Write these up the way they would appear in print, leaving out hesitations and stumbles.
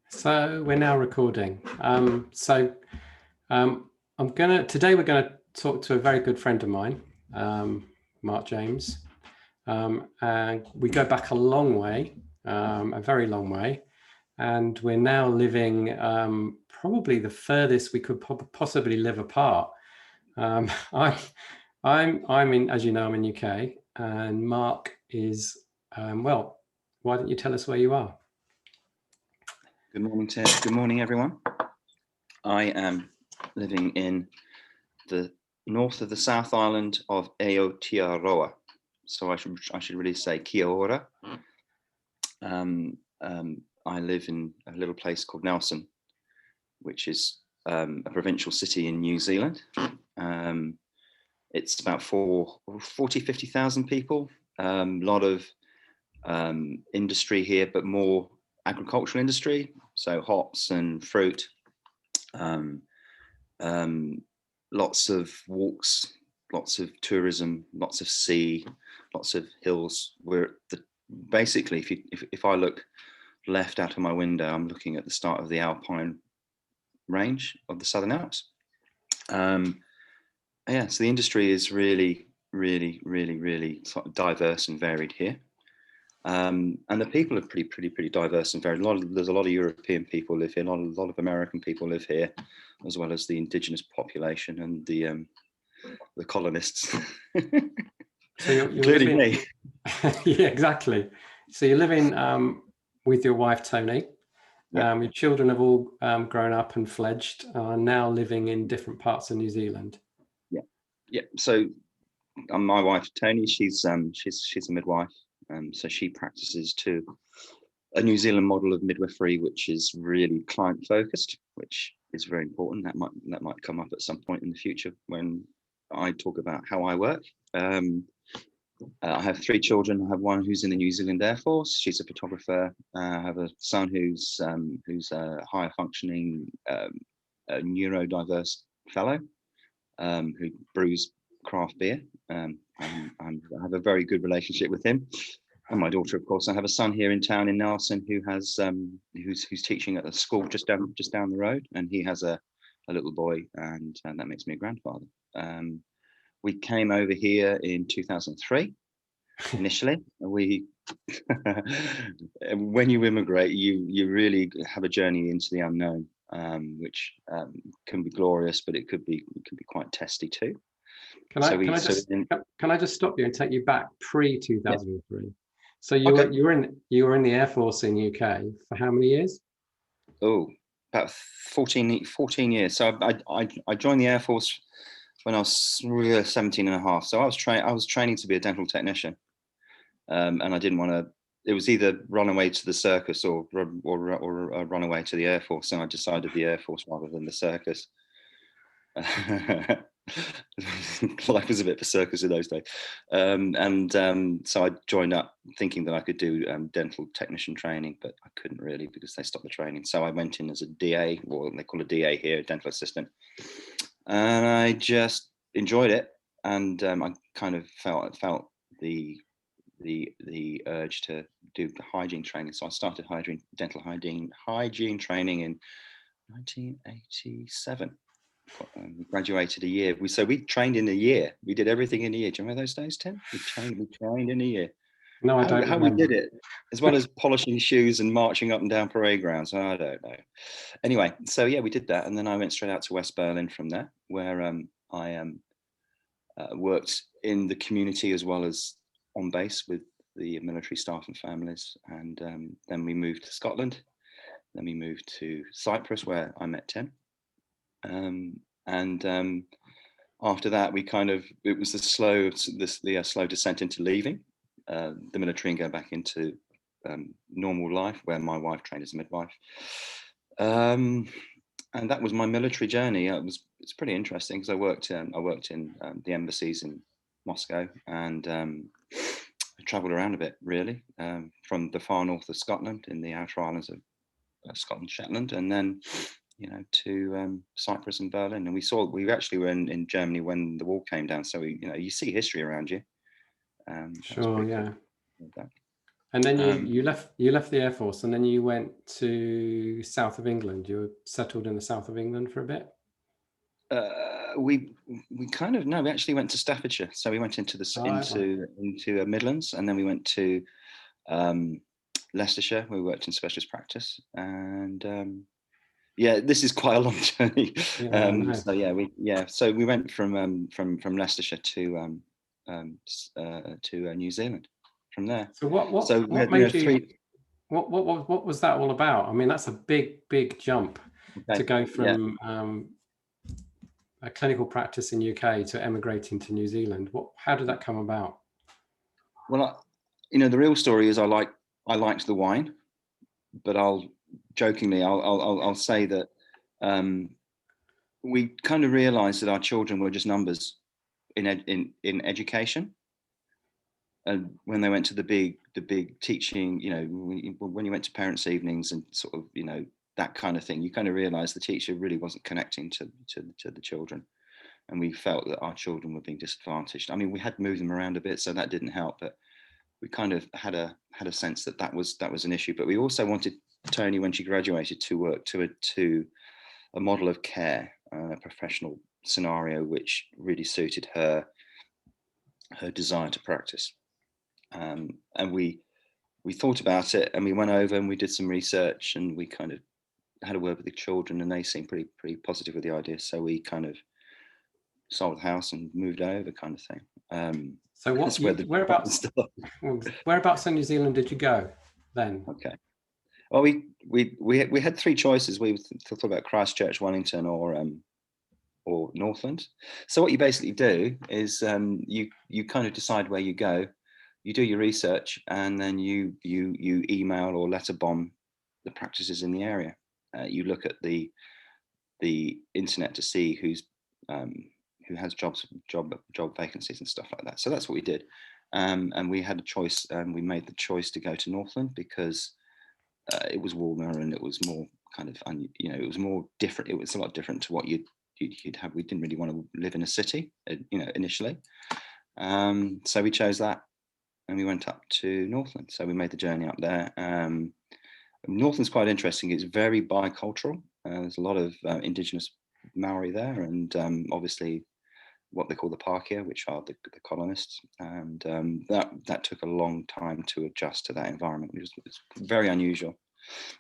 So we're now recording. Today we're gonna talk to a very good friend of mine, Mark James, and we go back a long way, a very long way, and we're now living probably the furthest we could possibly live apart. I, I'm in, as you know, I'm in UK, and Mark is well. Why don't you tell us where you are? Good morning, Ted. Good morning, everyone. I am living in the north of the South Island of Aotearoa. So I should really say Kia ora. I live in a little place called Nelson, which is a provincial city in New Zealand. It's about 50,000 people. A lot of industry here, but more agricultural industry, so hops and fruit. Lots of walks, lots of tourism, lots of sea, lots of hills. Basically, if I look left out of my window, I'm looking at the start of the Alpine range of the Southern Alps. So the industry is really, really, really, really sort of diverse and varied here. And the people are pretty diverse and varied. There's a lot of European people live here, a lot of American people live here, as well as the indigenous population and the colonists. So you're including living, me. yeah, exactly. So you're living with your wife Tony. Yeah. Your children have all grown up and fledged, are now living in different parts of New Zealand. Yeah. So my wife Tony, she's a midwife. So she practices to a New Zealand model of midwifery, which is really client focused, which is very important. That might come up at some point in the future when I talk about how I work. I have 3 children. I have one who's in the New Zealand Air Force. She's a photographer. I have a son who's a higher functioning neurodiverse fellow who brews craft beer. I have a very good relationship with him. And my daughter, of course. I have a son here in town in Nelson who has who's teaching at a school just down the road, and he has a little boy, and that makes me a grandfather. We came over here in 2003 initially. When you immigrate, you really have a journey into the unknown, which can be glorious, but it can be quite testy too. Can I just stop you and take you back pre-2003? Yeah. So you were in the Air Force in UK for how many years? Oh, about 14 years. So I joined the Air Force when I was 17 and a half. So I was training to be a dental technician. And I didn't want to. It was either run away to the circus or run away to the Air Force, and I decided the Air Force rather than the circus. Life was a bit of a circus in those days, so I joined up thinking that I could do dental technician training, but I couldn't really because they stopped the training. So I went in as a DA, or they call a DA here, a dental assistant, and I just enjoyed it, and I kind of felt the urge to do the hygiene training. So I started dental hygiene training in 1987. We graduated a year. We trained in a year. We did everything in a year. Do you remember those days, Tim? We trained in a year. No, I don't remember. How we did it, as well as polishing shoes and marching up and down parade grounds. I don't know. Anyway, so yeah, we did that, and then I went straight out to West Berlin from there, where I worked in the community as well as on base with the military staff and families, and then we moved to Scotland. Then we moved to Cyprus, where I met Tim. After that, it was the slow descent into leaving the military and going back into normal life, where my wife trained as a midwife. And that was my military journey. It's pretty interesting because I worked in the embassies in Moscow, and I travelled around a bit, really, from the far north of Scotland in the outer islands of Scotland, Shetland, and then to Cyprus and Berlin. And we actually were in Germany when the wall came down. So you see history around you. Sure, yeah. Cool. And then Um, you left the Air Force, and then you went to south of England. You were settled in the south of England for a bit. we kind of no, we actually went to Staffordshire. So we went into All right, right. into Midlands, and then we went to um, Leicestershire, where we worked in specialist practice. And yeah, this is quite a long journey. Yeah, I know. So we went from Leicestershire to New Zealand from there. So So what we made had you? three. What was that all about? I mean, that's a big jump Okay, to go yeah. from a clinical practice in UK to emigrating to New Zealand. How did that come about? Well, the real story is I liked the wine, but I'll say that we kind of realised that our children were just numbers in education. And when they went to the big teaching, when you went to parents' evenings and sort of, that kind of thing, you kind of realised the teacher really wasn't connecting to the children, and we felt that our children were being disadvantaged. I mean, we had moved them around a bit, so that didn't help, but we kind of had a sense that was an issue. But we also wanted Tony, when she graduated, to work to a model of care, a professional scenario which really suited her desire to practice. And we thought about it, and we went over and we did some research, and we kind of had a word with the children, and they seemed pretty positive with the idea. So we kind of sold the house and moved over, kind of thing. So That's where the whereabouts in New Zealand did you go then? Okay. Well, we had three choices. We thought about Christchurch, Wellington, or Northland. So what you basically do is you kind of decide where you go, you do your research, and then you email or letter bomb the practices in the area. You look at the internet to see who has job vacancies and stuff like that. So that's what we did, and we had a choice. We made the choice to go to Northland because it was warmer and it was more kind of it was more different. It was a lot different to what you'd have. We didn't really want to live in a city, initially. So we chose that, and we went up to Northland. So we made the journey up there. Northland's quite interesting. It's very bicultural. There's a lot of indigenous Maori there, and obviously what they call the Pākehā, which are the colonists. And that took a long time to adjust to that environment, which was very unusual.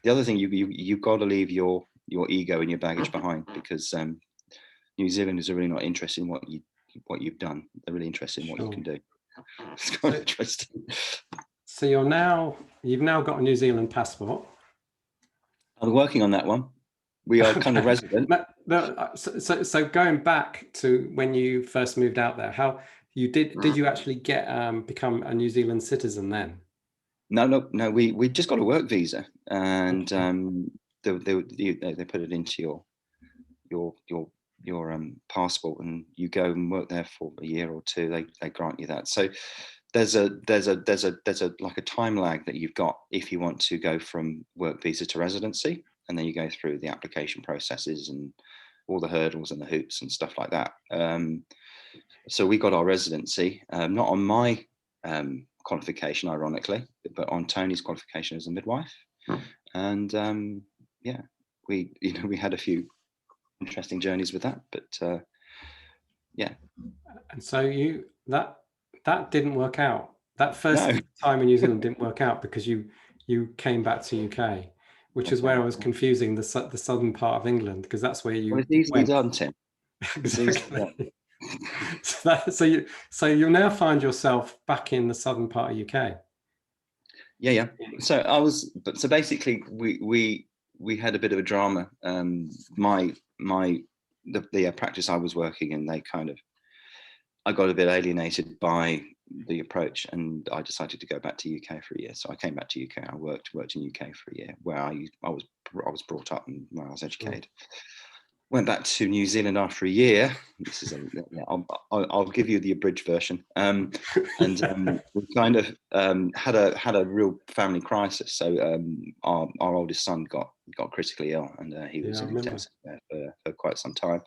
The other thing, you've got to leave your ego and your baggage behind, because New Zealanders are really not interested in what you've done. They're really interested in what you can do. It's quite interesting. So you've now got a New Zealand passport. I'm working on that one. We are kind of resident. So going back to when you first moved out there, how did you actually become a New Zealand citizen then? No. We just got a work visa, and they put it into your passport, and you go and work there for a year or two. They grant you that. So there's a like a time lag that you've got if you want to go from work visa to residency, and then you go through the application processes and all the hurdles and the hoops and stuff like that. So we got our residency, not on my qualification, ironically, but on Tony's qualification as a midwife. And we had a few interesting journeys with that, but yeah. And so that didn't work out. That first time in New Zealand didn't work out because you came back to UK, which is where I was confusing the southern part of England, because that's where you it's easily done, Tim. Exactly. So you'll now find yourself back in the southern part of UK. Yeah. So basically we had a bit of a drama. The practice I was working in, I got a bit alienated by the approach, and I decided to go back to UK for a year. So I came back to UK. I worked in UK for a year, where I was brought up and where I was educated. Went back to New Zealand after a year. This is I'll give you the abridged version. We kind of had a real family crisis. So our oldest son got critically ill, and he was in intensive care for quite some time.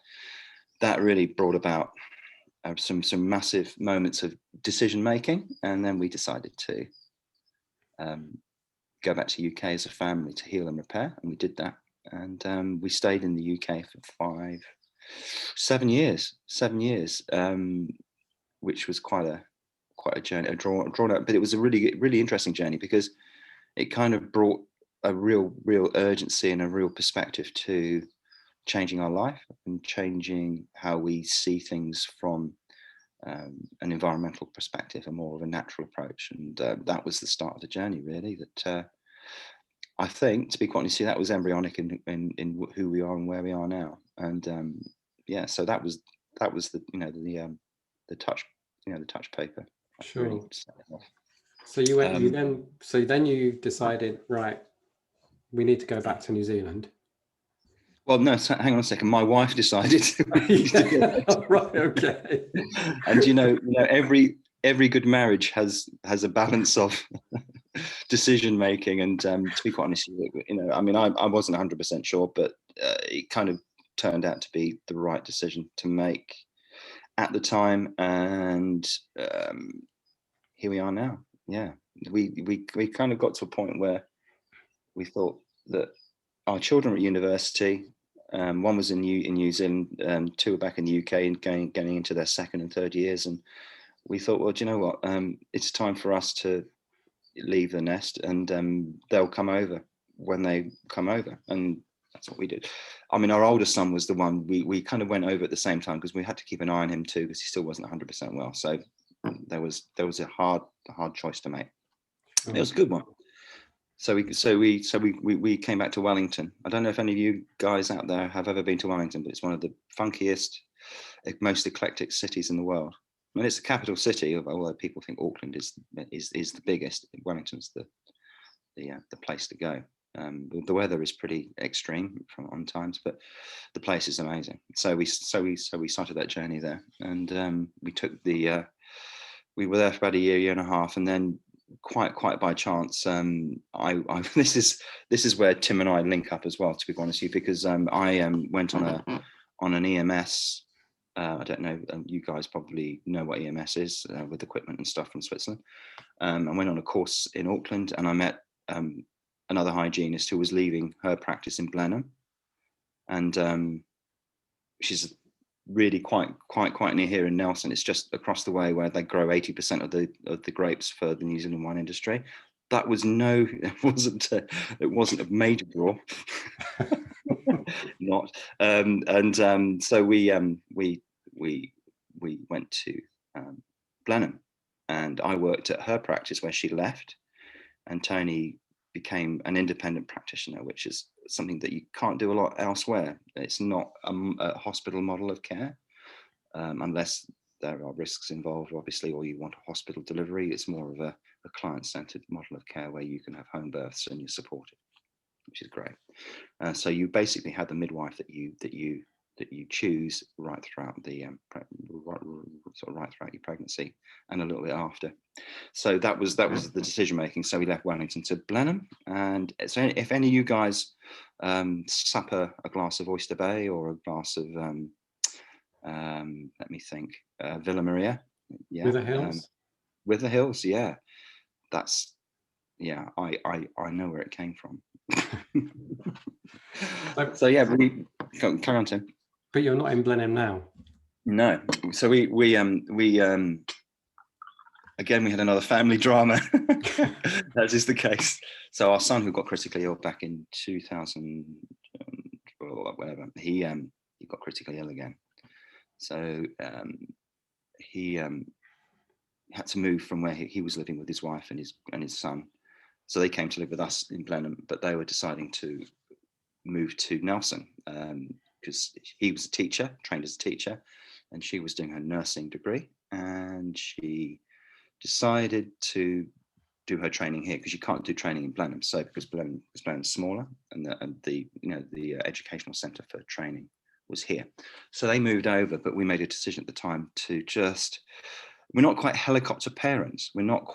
That really brought about some massive moments of decision making, and then we decided to go back to UK as a family to heal and repair, and we did that. And we stayed in the UK for 7 years, which was quite a journey, a drawn out, but it was a really interesting journey, because it kind of brought a real urgency and a real perspective to changing our life and changing how we see things from an environmental perspective, and more of a natural approach. And that was the start of the journey, really. That I think, to be quite honest, that was embryonic in who we are and where we are now. And yeah, so that was the the touch paper. Sure. Really. So you went. Then you decided, right, we need to go back to New Zealand. Well, no, hang on a second. My wife decided. Right. Okay. And every good marriage has a balance of decision making. And to be quite honest, I mean, I wasn't 100% sure, but it kind of turned out to be the right decision to make at the time. And here we are now. Yeah, we kind of got to a point where we thought that our children were at university. One was in New Zealand, 2 were back in the UK and getting into their 2nd and 3rd years. And we thought, well, do you know what? It's time for us to leave the nest, and they'll come over when they come over. And that's what we did. I mean, our oldest son was the one we kind of went over at the same time, because we had to keep an eye on him too, because he still wasn't 100% well. So there was a hard choice to make. It was a good one. So we came back to Wellington. I don't know if any of you guys out there have ever been to Wellington, but it's one of the funkiest, most eclectic cities in the world. I mean, it's the capital city, although people think Auckland is the biggest. Wellington's the place to go. The weather is pretty extreme on times, but the place is amazing. So we started that journey there, and we took we were there for about a year and a half, and then quite by chance, this is where Tim and I link up as well, to be honest with you, because I went on an EMS. I don't know, you guys probably know what EMS is, with equipment and stuff from Switzerland. I went on a course in Auckland, and I met another hygienist who was leaving her practice in Blenheim, and she's really quite near here in Nelson. It's just across the way, where they grow 80% of the grapes for the New Zealand wine industry. That was it wasn't a major draw. Not. So we went to Blenheim, and I worked at her practice where she left, and Tony became an independent practitioner, which is something that you can't do a lot elsewhere. It's not a hospital model of care, unless there are risks involved, obviously, or you want a hospital delivery. It's more of a client-centered model of care, where you can have home births and you're supported, which is great. So you basically had the midwife that you choose right throughout right throughout your pregnancy and a little bit after. So that was the decision making. So we left Wellington to Blenheim, and so if any of you guys sup a glass of Oyster Bay, or a glass of let me think, Villa Maria, yeah, With the hills. With the hills, yeah. That's I know where it came from. So yeah, we carry on, Tim. But you're not in Blenheim now. No. So we again, we had another family drama. That is the case. So our son, who got critically ill back in 2000, or whatever, he got critically ill again. So he had to move from where he was living with his wife and his son. So they came to live with us in Blenheim, but they were deciding to move to Nelson, because he was a teacher, trained as a teacher, and she was doing her nursing degree, and she decided to do her training here, because you can't do training in Blenheim. So because Blenheim's smaller, and the educational centre for training was here, so they moved over. But we made a decision at the time to we're not quite helicopter parents. We're not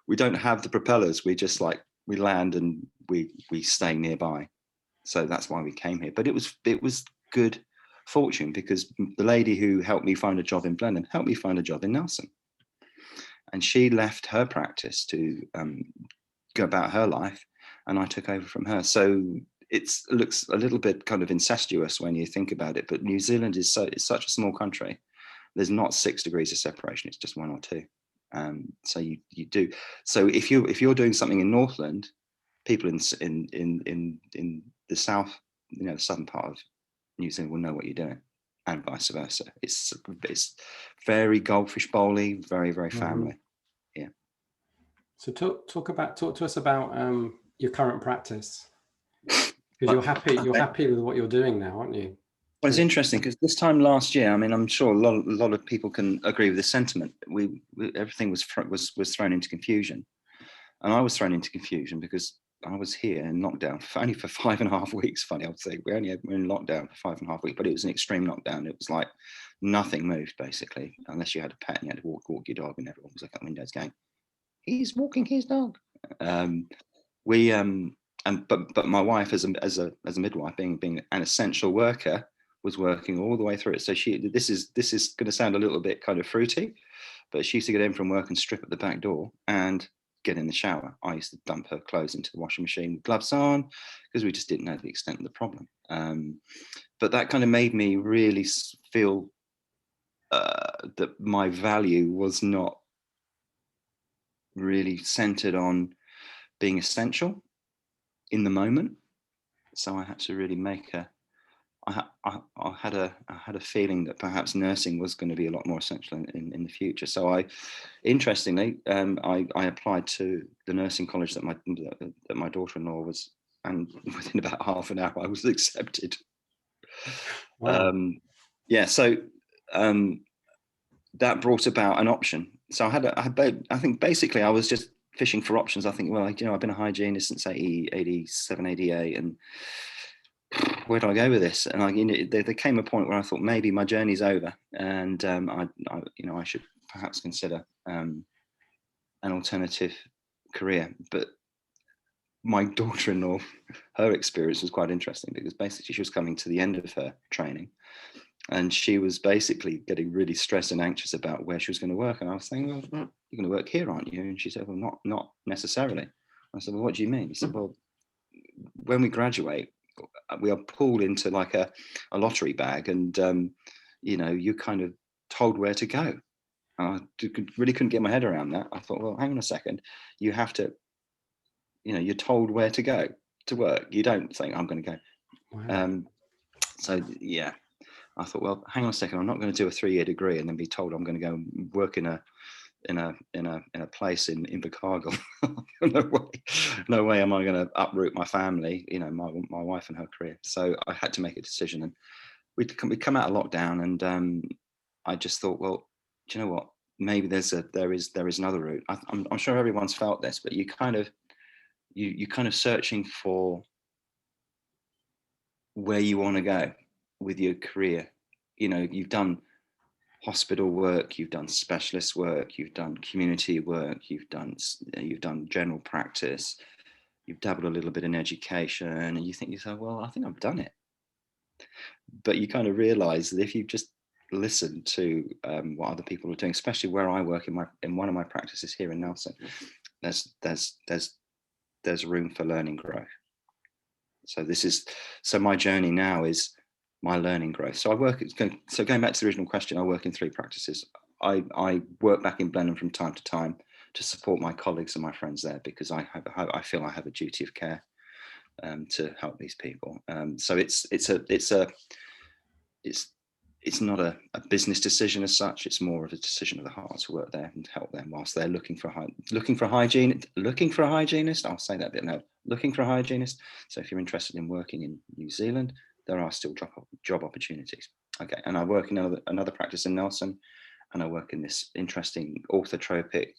we don't have the propellers. We just we land and we stay nearby. So that's why we came here. But it was good fortune, because the lady who helped me find a job in Blenheim helped me find a job in Nelson. and she left her practice to go about her life, and I took over from her. So it looks a little bit kind of incestuous when you think about it, but New Zealand is it's such a small country. There's not 6 degrees of separation; it's just 1 or 2. So you do. So if you're doing something in Northland, people in the south, the southern part of New Zealand will know what you're doing, and vice versa. It's very goldfish bowly, very, very family. Yeah. So talk to us about your current practice, because you're happy with what you're doing now, aren't you? Well, it's interesting because this time last year, I mean, I'm sure a lot of people can agree with this sentiment. Everything was thrown into confusion, and I was thrown into confusion because I was here in lockdown only for 5.5 weeks. Funny, I would say we're in lockdown for 5.5 weeks, but it was an extreme lockdown. It was like nothing moved basically, unless you had a pet and you had to walk your dog, and everyone was like at the windows going, "He's walking his dog." But my wife, as a midwife, being an essential worker, was working all the way through it. So this is going to sound a little bit kind of fruity, but she used to get in from work and strip at the back door and get in the shower. I used to dump her clothes into the washing machine with gloves on, because we just didn't know the extent of the problem. But that kind of made me really feel that my value was not really centered on being essential in the moment. So I had to really make I had a feeling that perhaps nursing was going to be a lot more essential in the future. So interestingly, I applied to the nursing college that my daughter-in-law was, and within about half an hour I was accepted. Wow. Yeah, so that brought about an option. So I think basically I was just fishing for options. I think, well, I've been a hygienist since 87, 88, and where do I go with this? And there came a point where I thought maybe my journey's over, and I should perhaps consider an alternative career. But my daughter-in-law, her experience was quite interesting, because basically she was coming to the end of her training, and she was basically getting really stressed and anxious about where she was going to work. And I was saying, well, you're going to work here, aren't you? And she said, well, not necessarily. I said, well, what do you mean? He said, well, when we graduate, we are pulled into like a lottery bag, and you're kind of told where to go. And I really couldn't get my head around that. I thought, well, hang on a second, you have to, you're told where to go to work. You don't think, I'm going to go. Wow. So yeah, I thought, well, hang on a second, I'm not going to do a 3-year degree and then be told I'm going to go and work in a place in Invercargill. No way am I going to uproot my family, my wife and her career. So I had to make a decision, and we'd come out of lockdown, and I just thought, well, do you know what? Maybe there is another route. I'm sure everyone's felt this, but you kind of searching for where you want to go with your career. You've done hospital work, you've done specialist work, you've done community work, you've done general practice, you've dabbled a little bit in education, and you think yourself, well, I think I've done it. But you kind of realize that if you just listen to what other people are doing, especially where I work in one of my practices here in Nelson, there's room for learning growth. So my journey now is my learning growth. So going back to the original question, I work in 3 practices. I work back in Blenheim from time to time to support my colleagues and my friends there, because I feel I have a duty of care to help these people. So it's not a business decision as such. It's more of a decision of the heart to work there and help them whilst they're looking for a hygienist. I'll say that a bit now. Looking for a hygienist. So if you're interested in working in New Zealand, there are still job opportunities. Okay, and I work in another practice in Nelson, and I work in this interesting orthotropic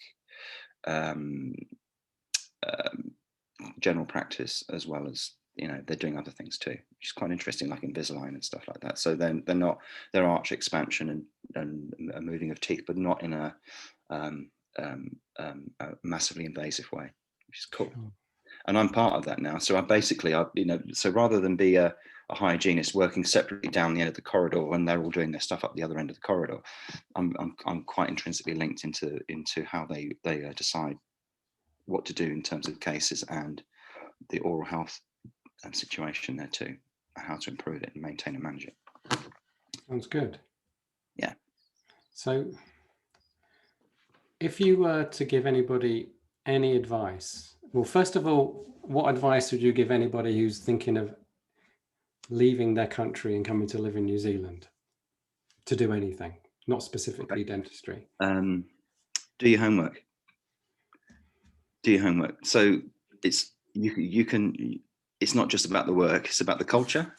general practice, as well as they're doing other things too, which is quite interesting, like Invisalign and stuff like that. So then they're arch expansion and a moving of teeth, but not in a massively invasive way, which is cool. and I'm part of that now. So so rather than be a hygienist working separately down the end of the corridor when they're all doing their stuff up the other end of the corridor, I'm quite intrinsically linked into how they decide what to do in terms of cases and the oral health situation there too, how to improve it and maintain and manage it. Sounds good. Yeah. So if you were to give anybody any advice, well, first of all, what advice would you give anybody who's thinking of leaving their country and coming to live in New Zealand to do anything, not specifically dentistry? Do your homework. Do your homework. So it's it's not just about the work, it's about the culture,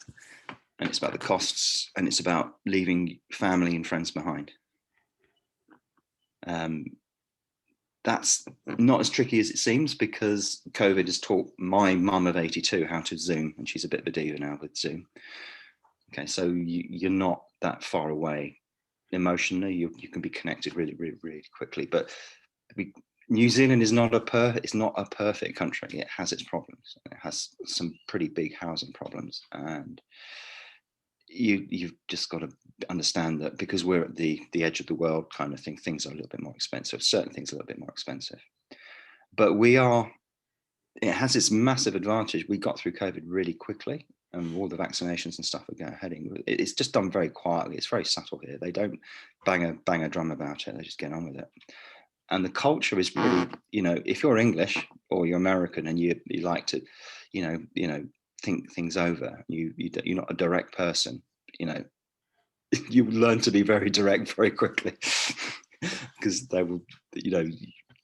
and it's about the costs, and it's about leaving family and friends behind. That's not as tricky as it seems, because COVID has taught my mum of 82 how to Zoom, and she's a bit of a diva now with Zoom. Okay, so you're not that far away emotionally. You can be connected really, really, really quickly. But New Zealand is not a perfect country. It has its problems. It has some pretty big housing problems, and you've just got to understand that because we're at the edge of the world kind of thing, things are a little bit more expensive. Certain things are a little bit more expensive, but it has its massive advantage. We got through COVID really quickly, and all the vaccinations and stuff are heading. It's just done very quietly. It's very subtle here. They don't bang a drum about it. They just get on with it. And the culture is pretty, if you're English or you're American and you like to, think things over, you're not a direct person, you learn to be very direct very quickly, because they will,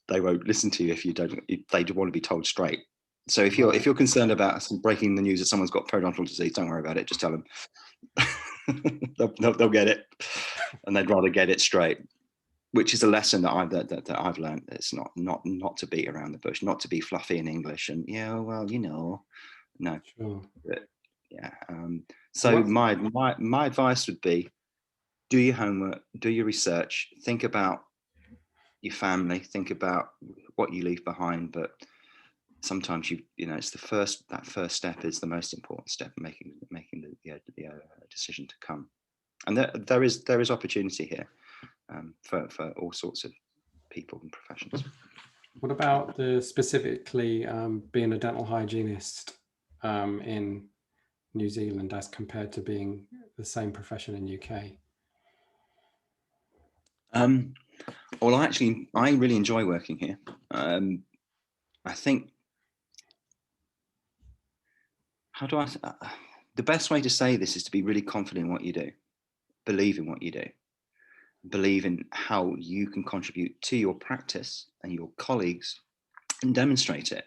they won't listen to you if they want to be told straight. So if you're concerned about breaking the news that someone's got periodontal disease, don't worry about it. Just tell them. they'll get it, and they'd rather get it straight. Which is a lesson that I've learned. It's not to beat around the bush, not to be fluffy in English, and no. Sure. But, yeah. So my advice would be: do your homework, do your research, think about your family, think about what you leave behind. But sometimes it's that first step is the most important step in making the decision to come. And there is opportunity here. For all sorts of people and professions. What about specifically being a dental hygienist in New Zealand as compared to being the same profession in UK? Well, I really enjoy working here. I think, the best way to say this is to be really confident in what you do, believe in what you do, believe in how you can contribute to your practice and your colleagues, and demonstrate it.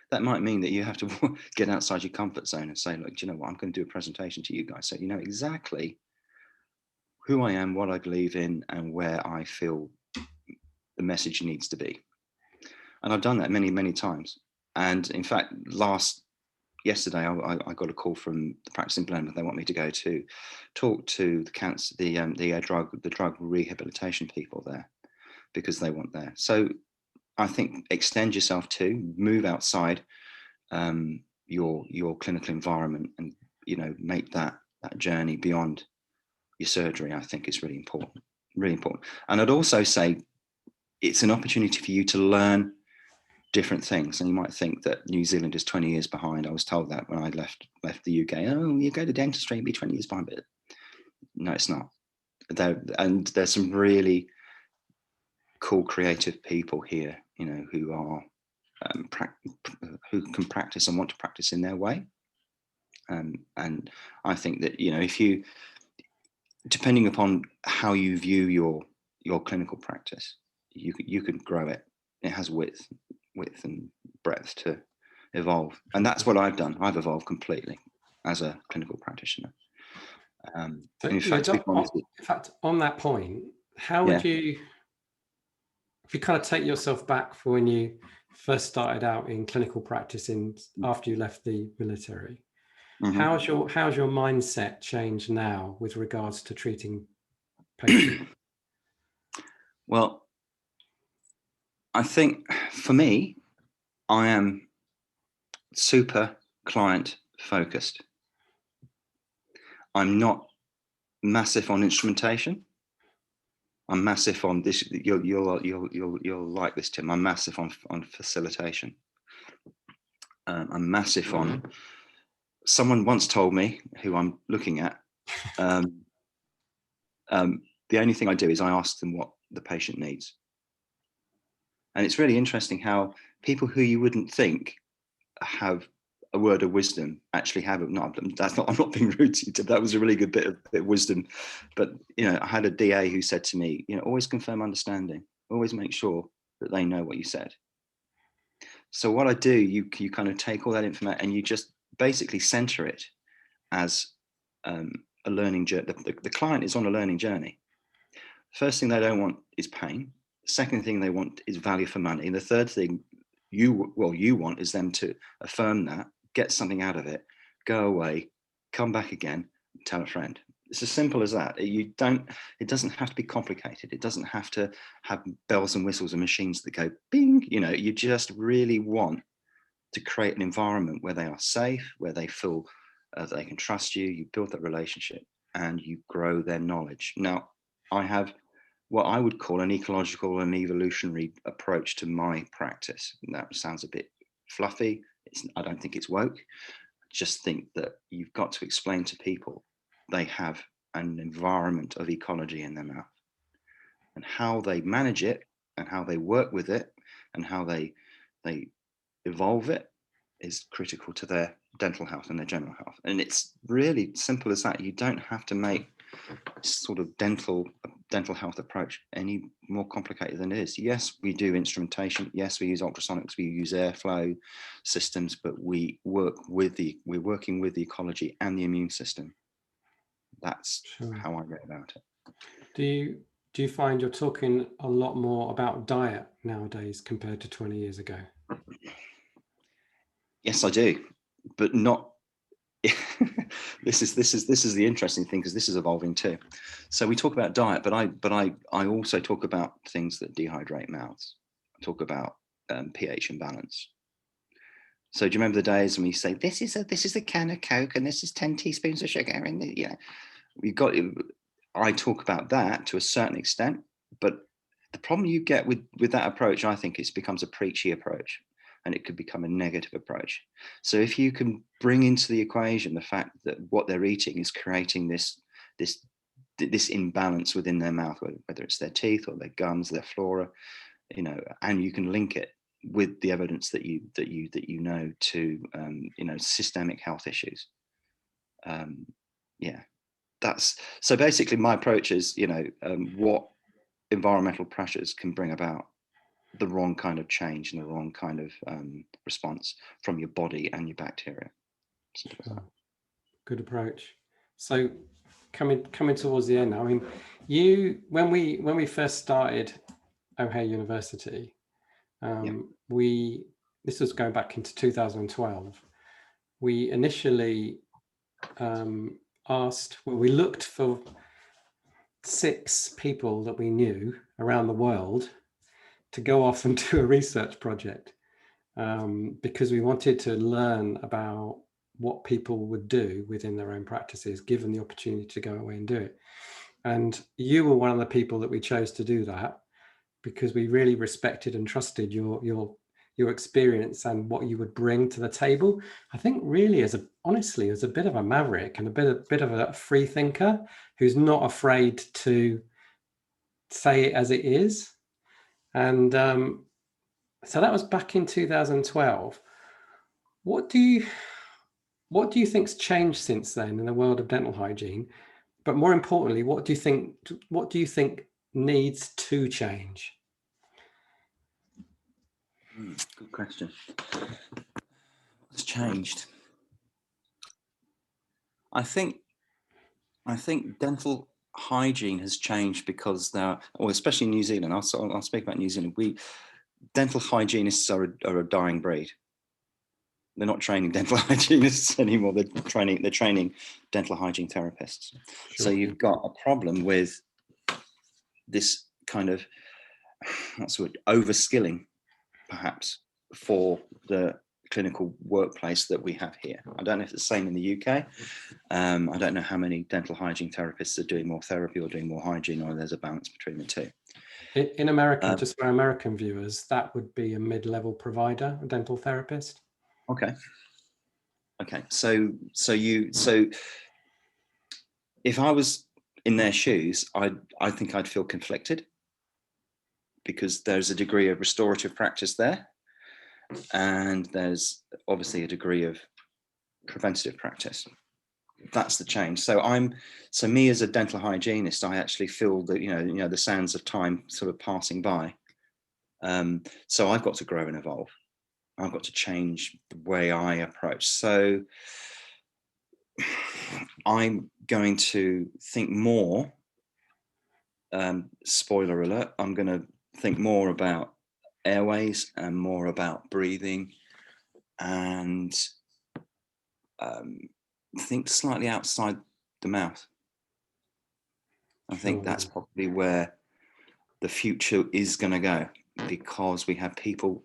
That might mean that you have to get outside your comfort zone and say, look, do you know what? I'm going to do a presentation to you guys so you know exactly who I am, what I believe in, and where I feel the message needs to be. And I've done that many, many times. And in fact, yesterday, I got a call from the practice in Blenheim. They want me to go to talk to the drug rehabilitation people there, because they want there. So I think extend yourself move outside your clinical environment, and make that journey beyond your surgery. I think is really important, really important. And I'd also say it's an opportunity for you to learn different things. And you might think that New Zealand is 20 years behind. I was told that when I left the UK. Oh, you go to dentistry and be 20 years behind, but no, it's not. And there's some really cool, creative people here, who are who can practice and want to practice in their way. And I think that if you, depending upon how you view your clinical practice, you can grow it. It has width and breadth to evolve, and that's what I've done. I've evolved completely as a clinical practitioner. In fact, on that point, how would you, if you kind of take yourself back for when you first started out in clinical practice after you left the military, how's your mindset changed now with regards to treating patients? Well, I think for me, I am super client focused. I'm not massive on instrumentation. I'm massive on this. You'll like this, Tim. I'm massive on facilitation. I'm massive on. Someone once told me, who I'm looking at, the only thing I do is I ask them what the patient needs. And it's really interesting how people who you wouldn't think have a word of wisdom actually have it. No, that's not. I'm not being rude to you. That was a really good bit of wisdom. But I had a DA who said to me, always confirm understanding. Always make sure that they know what you said. So what I do, you kind of take all that information and you just basically center it as a learning journey. The client is on a learning journey. First thing they don't want is pain. Second thing they want is value for money. And the third thing you want is them to affirm that, get something out of it, go away, come back again, tell a friend. It's as simple as that. It doesn't have to be complicated. It doesn't have to have bells and whistles and machines that go bing. You just really want to create an environment where they are safe, where they feel that they can trust you, you build that relationship and you grow their knowledge. Now, I have what I would call an ecological and evolutionary approach to my practice. And that sounds a bit fluffy. I don't think it's woke. I just think that you've got to explain to people they have an environment of ecology in their mouth, and how they manage it and how they work with it and how they evolve it is critical to their dental health and their general health. And it's really simple as that. You don't have to make sort of dental health approach any more complicated than it is. Yes, we do instrumentation. Yes, we use ultrasonics. We use airflow systems, but we're working with the ecology and the immune system. That's how I read about it. Do you find you're talking a lot more about diet nowadays compared to 20 years ago? Yes, I do, but not. This is the interesting thing, because this is evolving too. So we talk about diet, but I also talk about things that dehydrate mouths. I talk about pH imbalance. So do you remember the days when we say this is a can of Coke and this is 10 teaspoons of sugar, and we've got. I talk about that to a certain extent, but the problem you get with that approach, I think, it becomes a preachy approach. And it could become a negative approach. So if you can bring into the equation the fact that what they're eating is creating this imbalance within their mouth, whether it's their teeth or their gums, their flora, and you can link it with the evidence that you know to systemic health issues. That's so basically my approach is what environmental pressures can bring about the wrong kind of change and the wrong kind of response from your body and your bacteria. Good approach. So coming towards the end now, I mean, when we first started O'Hare University, this was going back into 2012. We initially we looked for 6 people that we knew around the world to go off and do a research project, because we wanted to learn about what people would do within their own practices, given the opportunity to go away and do it. And you were one of the people that we chose to do that, because we really respected and trusted your experience and what you would bring to the table. I think really as a bit of a maverick and a bit of a free thinker who's not afraid to say it as it is. And so that was back in 2012. What do you think's changed since then in the world of dental hygiene? But more importantly, what do you think needs to change? Good question. What's changed? I think dental hygiene has changed because especially in New Zealand. I'll speak about New Zealand. Dental hygienists are a dying breed. They're not training dental hygienists anymore. They're training dental hygiene therapists. Sure. So you've got a problem with this kind of overskilling, perhaps, for the clinical workplace that we have here. I don't know if it's the same in the UK. I don't know how many dental hygiene therapists are doing more therapy or doing more hygiene, or there's a balance between the two. In America, just for American viewers, that would be a mid-level provider, a dental therapist. Okay. So if I was in their shoes, I think I'd feel conflicted, because there's a degree of restorative practice there, and there's obviously a degree of preventative practice. That's the change. So me as a dental hygienist, I actually feel that, you know, the sands of time sort of passing by. So I've got to grow and evolve. I've got to change the way I approach. So I'm going to think more, spoiler alert, I'm going to think more about airways and more about breathing, and think slightly outside the mouth. I think that's probably where the future is going to go, because we have people,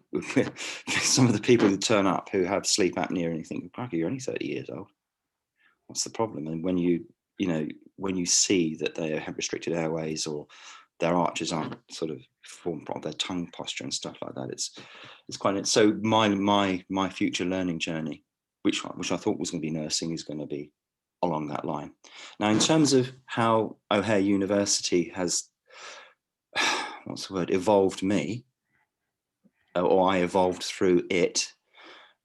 some of the people who turn up who have sleep apnea, and you think, crikey, you're only 30 years old. What's the problem? And when you see that they have restricted airways, or their arches aren't sort of formed properly, their tongue posture and stuff like that, it's quite. So my future learning journey, which I thought was going to be nursing, is going to be along that line. Now, in terms of how O'Hare University has, evolved me, or I evolved through it,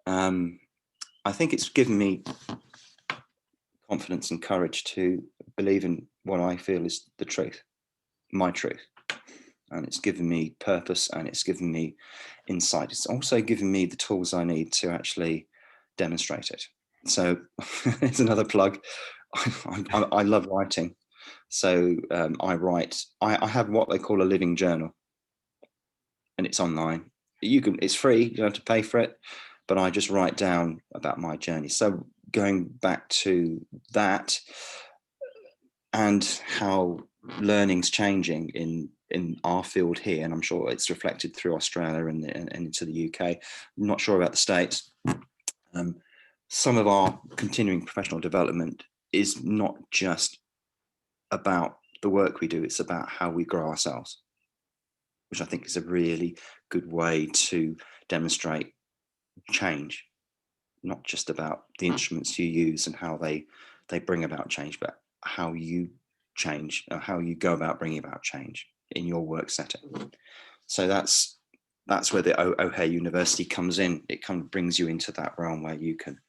I think it's given me confidence and courage to believe in what I feel is the truth, my truth. And it's given me purpose, and it's given me insight. It's also given me the tools I need to actually demonstrate it. So it's another plug. I love writing. So I write, I have what they call a living journal, and it's online. It's free, you don't have to pay for it, but I just write down about my journey. So going back to that, and how learning's changing in our field here, and I'm sure it's reflected through Australia and into the UK. I'm not sure about the States. Some of our continuing professional development is not just about the work we do, it's about how we grow ourselves, which I think is a really good way to demonstrate change, not just about the instruments you use and how they bring about change, but how you change, or how you go about bringing about change in your work setting. So that's where the O'Hare University comes in. It kind of brings you into that realm where you can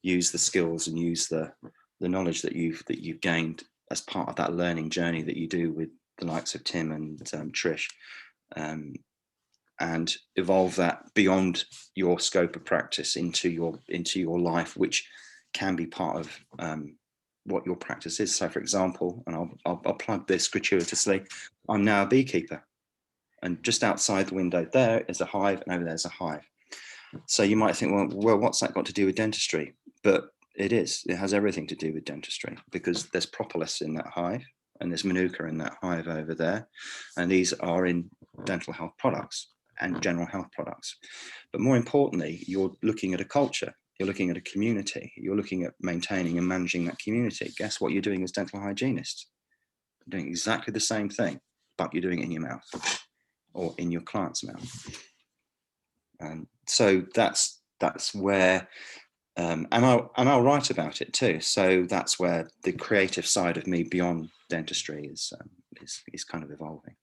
use the skills and use the knowledge that you've gained as part of that learning journey that you do with the likes of Tim and Trish, and evolve that beyond your scope of practice into your life, which can be part of what your practice is. So, for example, and I'll plug this gratuitously, I'm now a beekeeper, and just outside the window there is a hive, and over there's a hive. So you might think, well, what's that got to do with dentistry? But it has everything to do with dentistry, because there's propolis in that hive, and there's manuka in that hive over there, and these are in dental health products and general health products. But more importantly, you're looking at a culture, you're looking at a community, you're looking at maintaining and managing that community. Guess what you're doing as dental hygienists? You're doing exactly the same thing, but you're doing it in your mouth or in your client's mouth. And so that's where, and I'll write about it too. So that's where the creative side of me beyond dentistry is kind of evolving.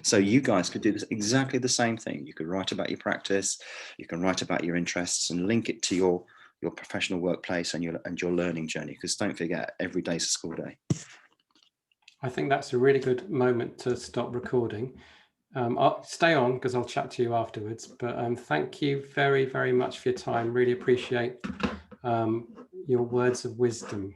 So you guys could do this exactly the same thing. You could write about your practice, you can write about your interests, and link it to your professional workplace and your learning journey. Because don't forget, every day's a school day. I think that's a really good moment to stop recording. I'll stay on because I'll chat to you afterwards. But thank you very, very much for your time. Really appreciate your words of wisdom.